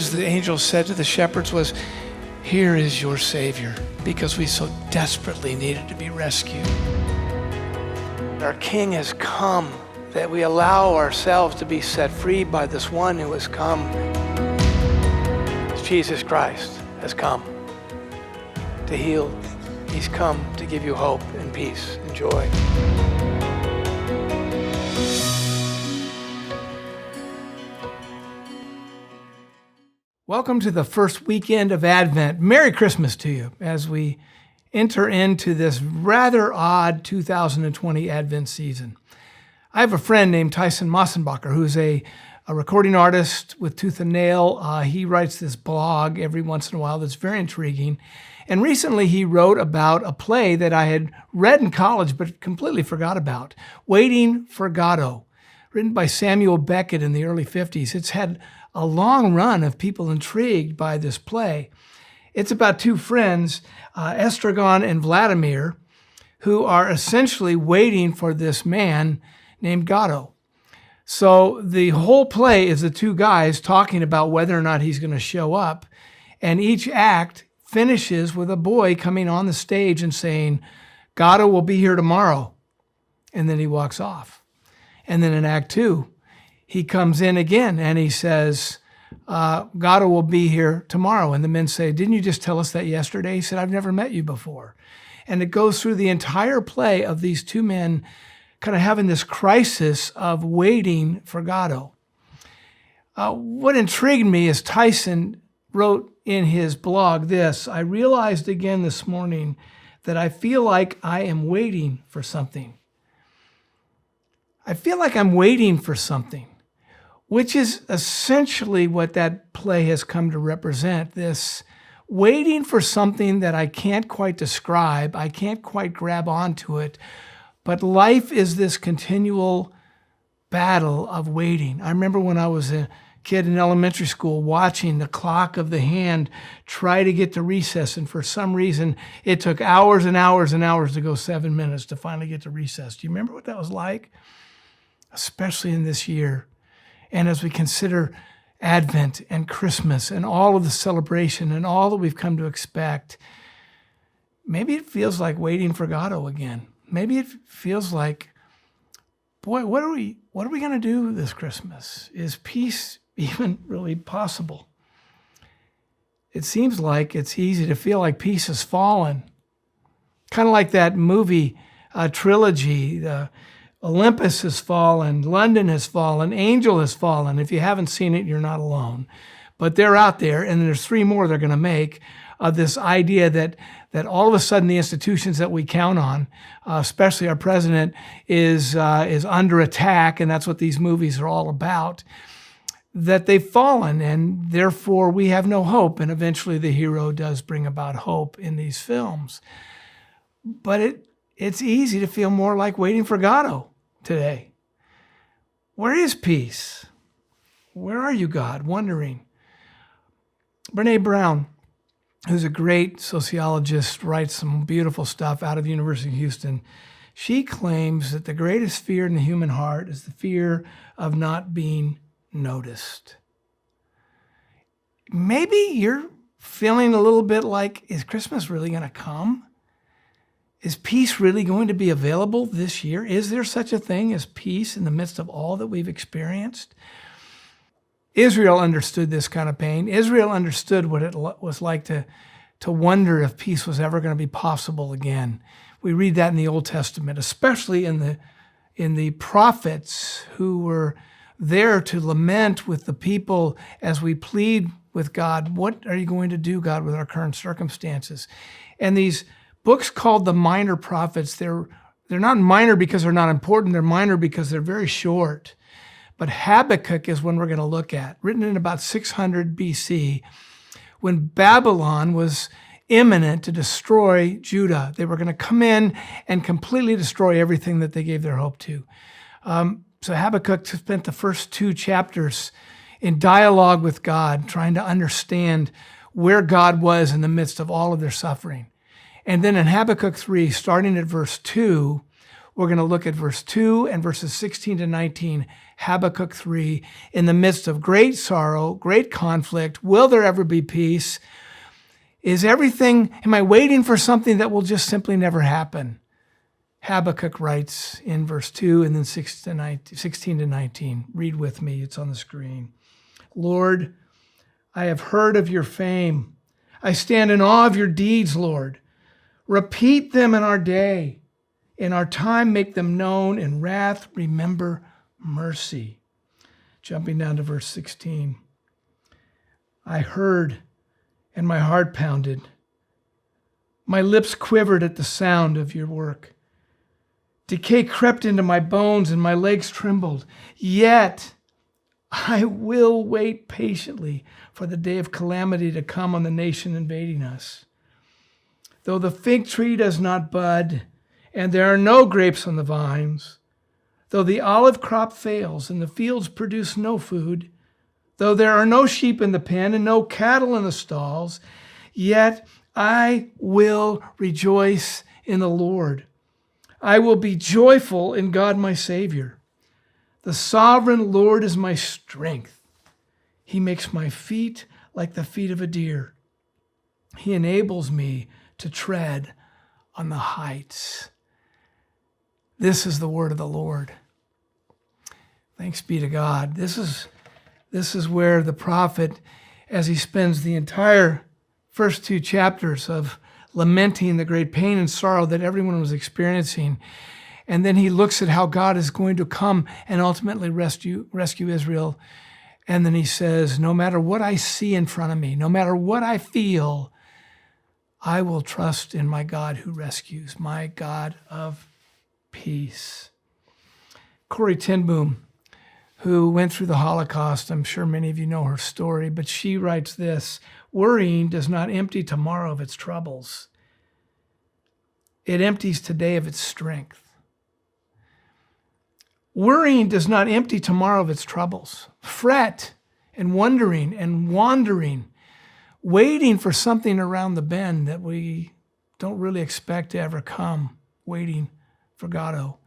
words the angel said to the shepherds was, "Here is your Savior," because we so desperately needed to be rescued. Our King has come, that we allow ourselves to be set free by this one who has come. Jesus Christ has come to heal. He's come to give you hope and peace and joy. Welcome to the first weekend of Advent. Merry Christmas to you as we enter into this rather odd 2020 Advent season. I have a friend named Tyson Mossenbacher who's a recording artist with Tooth and Nail. He writes this blog every once in a while that's very intriguing. And recently he wrote about a play that I had read in college but completely forgot about, Waiting for Godot, written by Samuel Beckett in the early 50s. It's had a long run of people intrigued by this play. It's about two friends, Estragon and Vladimir, who are essentially waiting for this man named Godot. So the whole play is the two guys talking about whether or not he's going to show up. And each act finishes with a boy coming on the stage and saying, "Godot will be here tomorrow." And then he walks off. And then in Act 2, he comes in again and he says, "Godot will be here tomorrow." And the men say, "Didn't you just tell us that yesterday?" He said, "I've never met you before." And it goes through the entire play of these two men kind of having this crisis of waiting for Godot. What intrigued me is Tyson wrote in his blog this: "I realized again this morning that I feel like I am waiting for something. I feel like I'm waiting for something," which is essentially what that play has come to represent, this waiting for something that I can't quite describe, I can't quite grab onto it, but life is this continual battle of waiting. I remember when I was a kid in elementary school watching the clock of the hand try to get to recess, and for some reason it took hours and hours and hours to go 7 minutes to finally get to recess. Do you remember what that was like? Especially in this year. And as we consider Advent and Christmas and all of the celebration and all that we've come to expect, maybe it feels like waiting for Godot again. Maybe it feels like, boy, what are we going to do this Christmas? Is peace even really possible? It seems like it's easy to feel like peace has fallen. Kind of like that movie trilogy, Olympus has fallen, London has fallen, Angel has fallen. If you haven't seen it, you're not alone. But they're out there, and there's 3 more they're going to make of this idea that all of a sudden the institutions that we count on, especially our president, is under attack, and that's what these movies are all about, that they've fallen, and therefore we have no hope. And eventually the hero does bring about hope in these films. But it's easy to feel more like waiting for Godot today. Where is peace? Where are you, God? Wondering. Brene Brown, who's a great sociologist, writes some beautiful stuff out of the University of Houston. She claims that the greatest fear in the human heart is the fear of not being noticed. Maybe you're feeling a little bit like, is Christmas really going to come? Is peace really going to be available this year? Is there such a thing as peace in the midst of all that we've experienced? Israel understood this kind of pain. Israel understood what it was like to wonder if peace was ever going to be possible again. We read that in the Old Testament, especially in the prophets who were there to lament with the people as we plead with God, what are you going to do, God, with our current circumstances? And these books called the minor prophets, they're not minor because they're not important, they're minor because they're very short. But Habakkuk is one we're going to look at, written in about 600 BC, when Babylon was imminent to destroy Judah. They were going to come in and completely destroy everything that they gave their hope to. So Habakkuk spent the first 2 chapters in dialogue with God, trying to understand where God was in the midst of all of their suffering. And then in Habakkuk 3, starting at verse 2, We're going to look at verse 2 and verses 16 to 19, Habakkuk 3. In the midst of great sorrow, great conflict, will there ever be peace? Am I waiting for something that will just simply never happen? Habakkuk writes in verse 2 and then 16 to 19. Read with me, it's on the screen. Lord, I have heard of your fame. I stand in awe of your deeds, Lord. Repeat them in our day. In our time, make them known. In wrath, remember mercy. Jumping down to verse 16. I heard, and my heart pounded. My lips quivered at the sound of your work. Decay crept into my bones, and my legs trembled. Yet I will wait patiently for the day of calamity to come on the nation invading us. Though the fig tree does not bud, and there are no grapes on the vines, though the olive crop fails and the fields produce no food, though there are no sheep in the pen and no cattle in the stalls, yet I will rejoice in the Lord. I will be joyful in God my Savior. The sovereign Lord is my strength. He makes my feet like the feet of a deer. He enables me to tread on the heights. This is the word of the Lord. Thanks be to God. This is where the prophet, as he spends the entire first 2 chapters of lamenting the great pain and sorrow that everyone was experiencing, and then he looks at how God is going to come and ultimately rescue Israel. And then he says, no matter what I see in front of me, no matter what I feel, I will trust in my God who rescues, my God of peace. Corrie ten Boom, who went through the Holocaust, I'm sure many of you know her story, but she writes this: worrying does not empty tomorrow of its troubles. It empties today of its strength. Worrying does not empty tomorrow of its troubles. Fret and wondering and wandering, waiting for something around the bend that we don't really expect to ever come, waiting for Godot.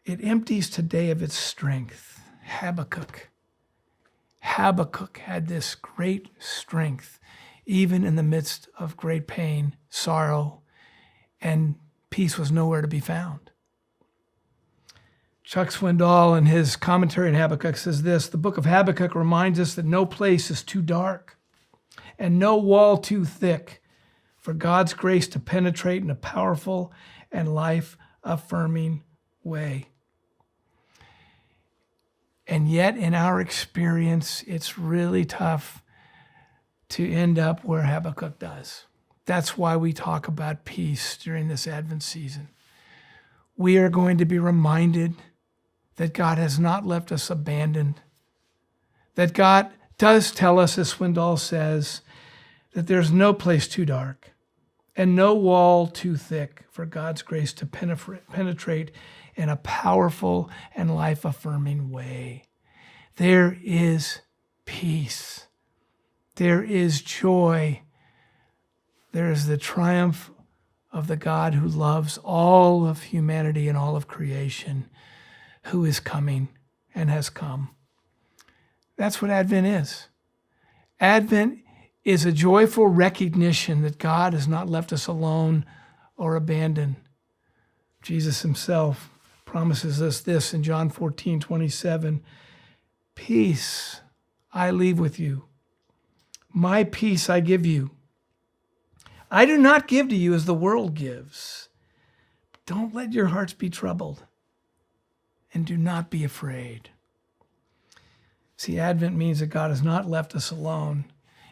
It empties today of its strength. Habakkuk had this great strength, even in the midst of great pain, sorrow, and peace was nowhere to be found. Chuck Swindoll, in his commentary on Habakkuk, says this: the book of Habakkuk reminds us that no place is too dark and no wall too thick for God's grace to penetrate in a powerful and life-affirming way. And yet, in our experience, it's really tough to end up where Habakkuk does. That's why we talk about peace during this Advent season. We are going to be reminded that God has not left us abandoned, that God does tell us, as Swindoll says, that there's no place too dark and no wall too thick for God's grace to penetrate in a powerful and life-affirming way. There is peace. There is joy. There is the triumph of the God who loves all of humanity and all of creation, who is coming and has come. That's what Advent is. Advent is a joyful recognition that God has not left us alone or abandoned. Jesus himself promises us this in John 14:27. Peace I leave with you. My peace I give you. I do not give to you as the world gives. Don't let your hearts be troubled, and do not be afraid. See, Advent means that God has not left us alone,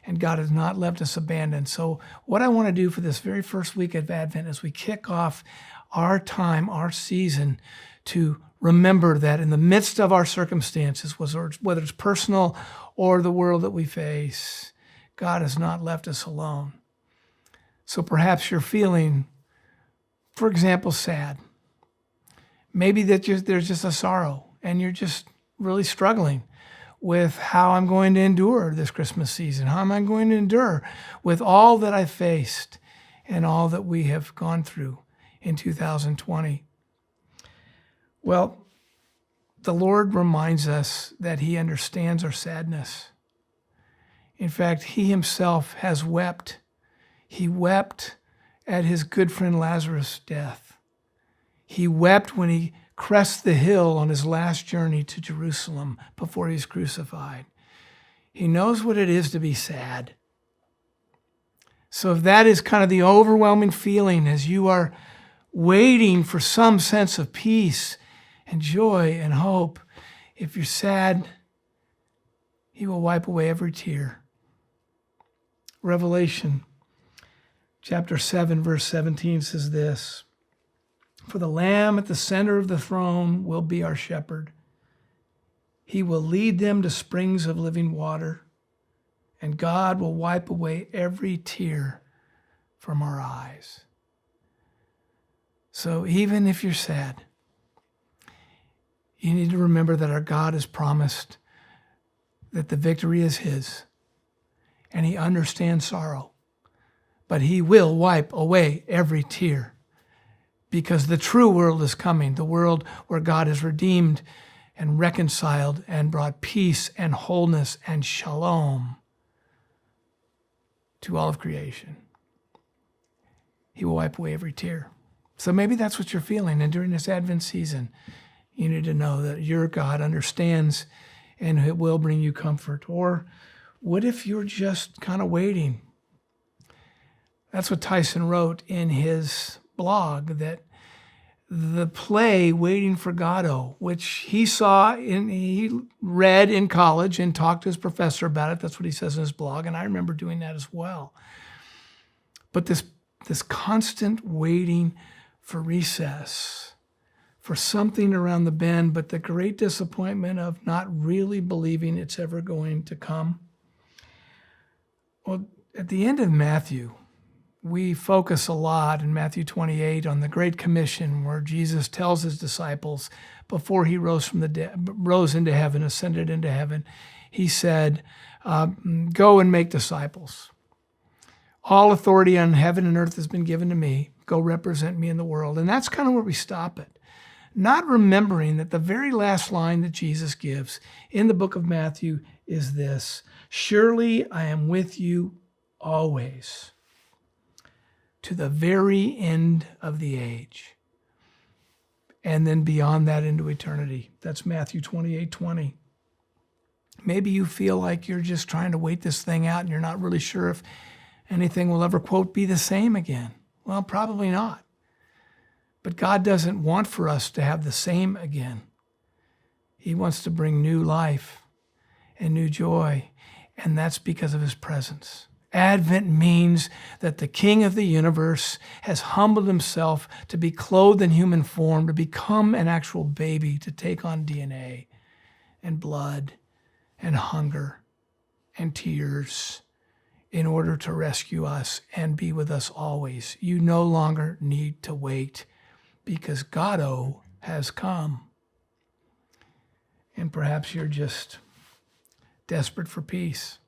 and God has not left us abandoned. So what I want to do for this very first week of Advent is we kick off our time, our season, to remember that in the midst of our circumstances, whether it's personal or the world that we face, God has not left us alone. So perhaps you're feeling, for example, sad. Maybe there's just a sorrow and you're just really struggling with how I'm going to endure this Christmas season. How am I going to endure with all that I faced and all that we have gone through in 2020? Well, the Lord reminds us that he understands our sadness. In fact, he himself has wept. He wept at his good friend Lazarus' death. He wept when he crested the hill on his last journey to Jerusalem before he was crucified. He knows what it is to be sad. So if that is kind of the overwhelming feeling as you are waiting for some sense of peace and joy and hope, if you're sad, he will wipe away every tear. Revelation chapter 7, verse 17 says this, "For the Lamb at the center of the throne will be our shepherd. He will lead them to springs of living water, and God will wipe away every tear from our eyes." So even if you're sad, you need to remember that our God has promised that the victory is his, and he understands sorrow, but he will wipe away every tear, because the true world is coming, the world where God has redeemed and reconciled and brought peace and wholeness and shalom to all of creation. He will wipe away every tear. So maybe that's what you're feeling. And during this Advent season, you need to know that your God understands and it will bring you comfort. Or what if you're just kind of waiting? That's what Tyson wrote in his blog, that the play Waiting for Godot, which he read in college and talked to his professor about it. That's what he says in his blog, and I remember doing that as well. But this constant waiting for recess, for something around the bend, but the great disappointment of not really believing it's ever going to come. Well, at the end of Matthew, we focus a lot in Matthew 28 on the Great Commission, where Jesus tells his disciples before he rose into heaven, ascended into heaven, he said, "Go and make disciples. All authority on heaven and earth has been given to me. Go represent me in the world." And that's kind of where we stop it. Not remembering that the very last line that Jesus gives in the book of Matthew is this: "Surely I am with you always, to the very end of the age." And then beyond that into eternity. That's Matthew 28:20. Maybe you feel like you're just trying to wait this thing out and you're not really sure if anything will ever, quote, be the same again. Well, probably not. But God doesn't want for us to have the same again. He wants to bring new life and new joy, and that's because of his presence. Advent means that the King of the universe has humbled himself to be clothed in human form, to become an actual baby, to take on DNA and blood and hunger and tears in order to rescue us and be with us always. You no longer need to wait, because Godot has come. And perhaps you're just desperate for peace.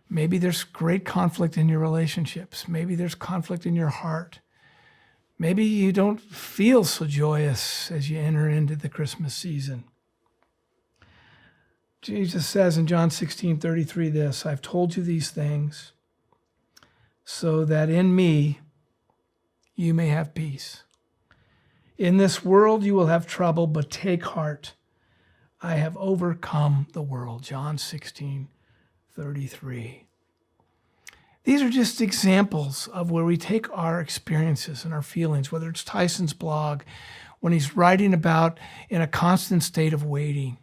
Maybe there's great conflict in your relationships. Maybe there's conflict in your heart. Maybe you don't feel so joyous as you enter into the Christmas season. Jesus says in John 16:33 this, "I've told you these things so that in me you may have peace. In this world you will have trouble, but take heart. I have overcome the world." John 16:33. These are just examples of where we take our experiences and our feelings, whether it's Tyson's blog, when he's writing about in a constant state of waiting.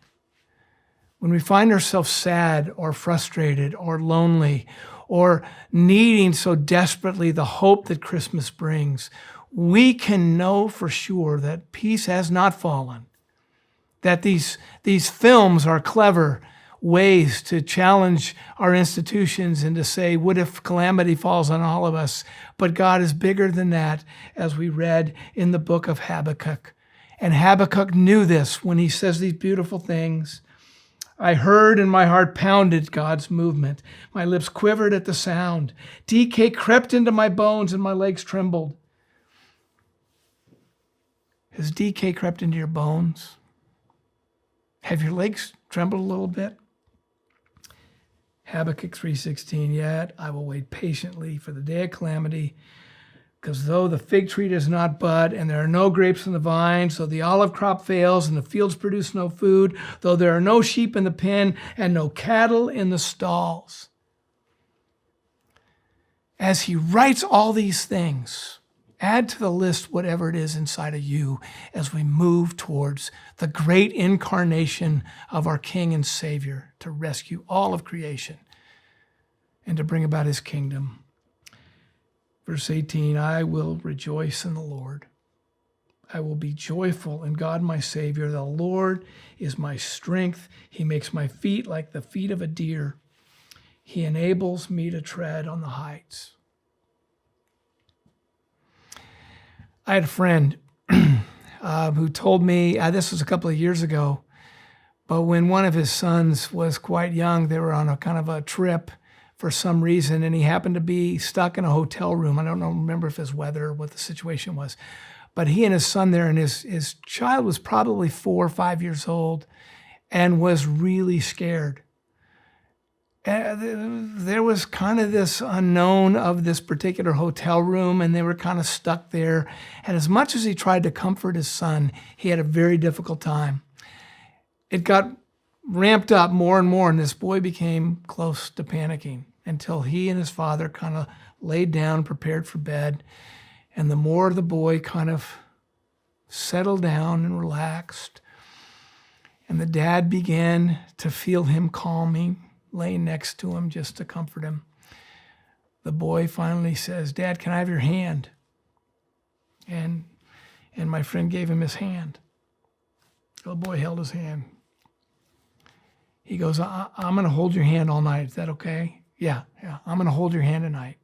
When we find ourselves sad or frustrated or lonely or needing so desperately the hope that Christmas brings, we can know for sure that peace has not fallen, that these films are clever ways to challenge our institutions and to say, what if calamity falls on all of us? But God is bigger than that, as we read in the book of Habakkuk. And Habakkuk knew this when he says these beautiful things. "I heard and my heart pounded," God's movement. "My lips quivered at the sound. Decay crept into my bones and my legs trembled." Has decay crept into your bones? Have your legs trembled a little bit? Habakkuk 3:16, yet I will wait patiently for the day of calamity, because though the fig tree does not bud, and there are no grapes in the vines, though the olive crop fails, and the fields produce no food, though there are no sheep in the pen, and no cattle in the stalls. As he writes all these things, add to the list whatever it is inside of you as we move towards the great incarnation of our King and Savior to rescue all of creation and to bring about his kingdom. Verse 18, I will rejoice in the Lord. I will be joyful in God my Savior. The Lord is my strength. He makes my feet like the feet of a deer. He enables me to tread on the heights. I had a friend who told me, this was a couple of years ago, but when one of his sons was quite young, they were on a kind of a trip for some reason, and he happened to be stuck in a hotel room. I don't remember if it was weather or what the situation was, but he and his son there, and his child was probably 4 or 5 years old and was really scared. There was kind of this unknown of this particular hotel room, and they were kind of stuck there. And as much as he tried to comfort his son, he had a very difficult time. It got ramped up more and more, and this boy became close to panicking until he and his father kind of laid down, prepared for bed. And the more the boy kind of settled down and relaxed, and the dad began to feel him calming, laying next to him just to comfort him. The boy finally says, Dad, can I have your hand? And my friend gave him his hand. The boy held his hand. He goes, I'm going to hold your hand all night. Is that okay? Yeah, I'm going to hold your hand tonight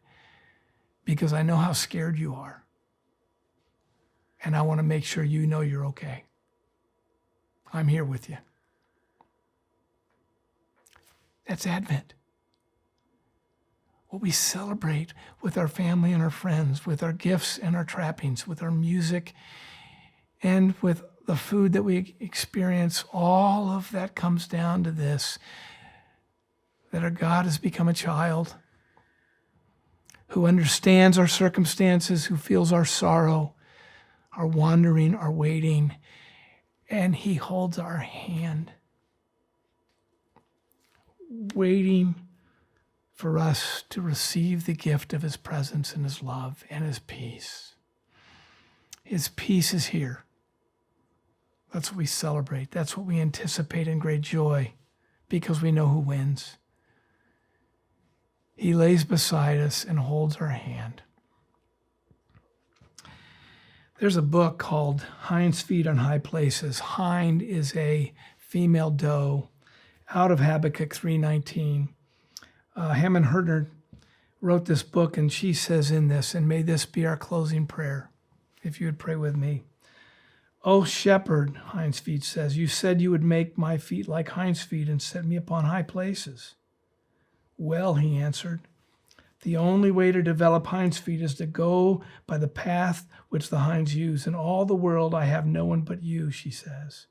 because I know how scared you are. And I want to make sure you know you're okay. I'm here with you. That's Advent. What we celebrate with our family and our friends, with our gifts and our trappings, with our music, and with the food that we experience, all of that comes down to this, that our God has become a child who understands our circumstances, who feels our sorrow, our wandering, our waiting, and he holds our hand, waiting for us to receive the gift of his presence and his love and his peace. His peace is here. That's what we celebrate. That's what we anticipate in great joy because we know who wins. He lays beside us and holds our hand. There's a book called Hind's Feet on High Places. Hind is a female doe out of Habakkuk 3:19. Hammond Herder wrote this book, and she says in this, and may this be our closing prayer, if you would pray with me. O shepherd, Hind's Feet says, you said you would make my feet like Hind's feet and set me upon high places. Well, he answered, the only way to develop Hind's feet is to go by the path which the hinds use. In all the world I have no one but you, she says.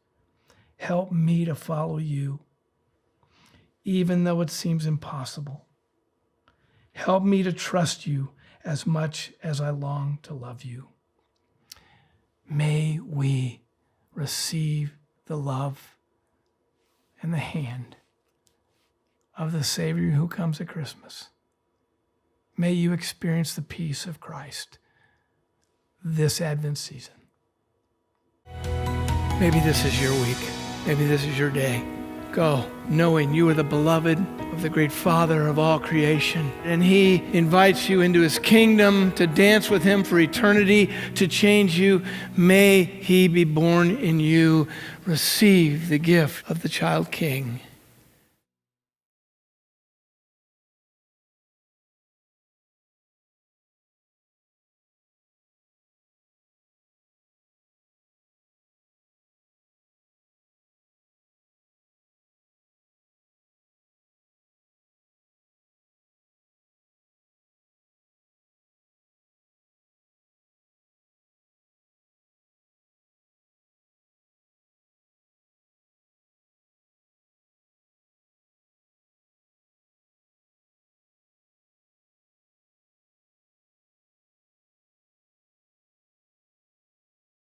Help me to follow you, even though it seems impossible. Help me to trust you as much as I long to love you. May we receive the love and the hand of the Savior who comes at Christmas. May you experience the peace of Christ this Advent season. Maybe this is your week. Maybe this is your day. Go, knowing you are the beloved of the great Father of all creation. And he invites you into his kingdom to dance with him for eternity, to change you. May he be born in you. Receive the gift of the child King.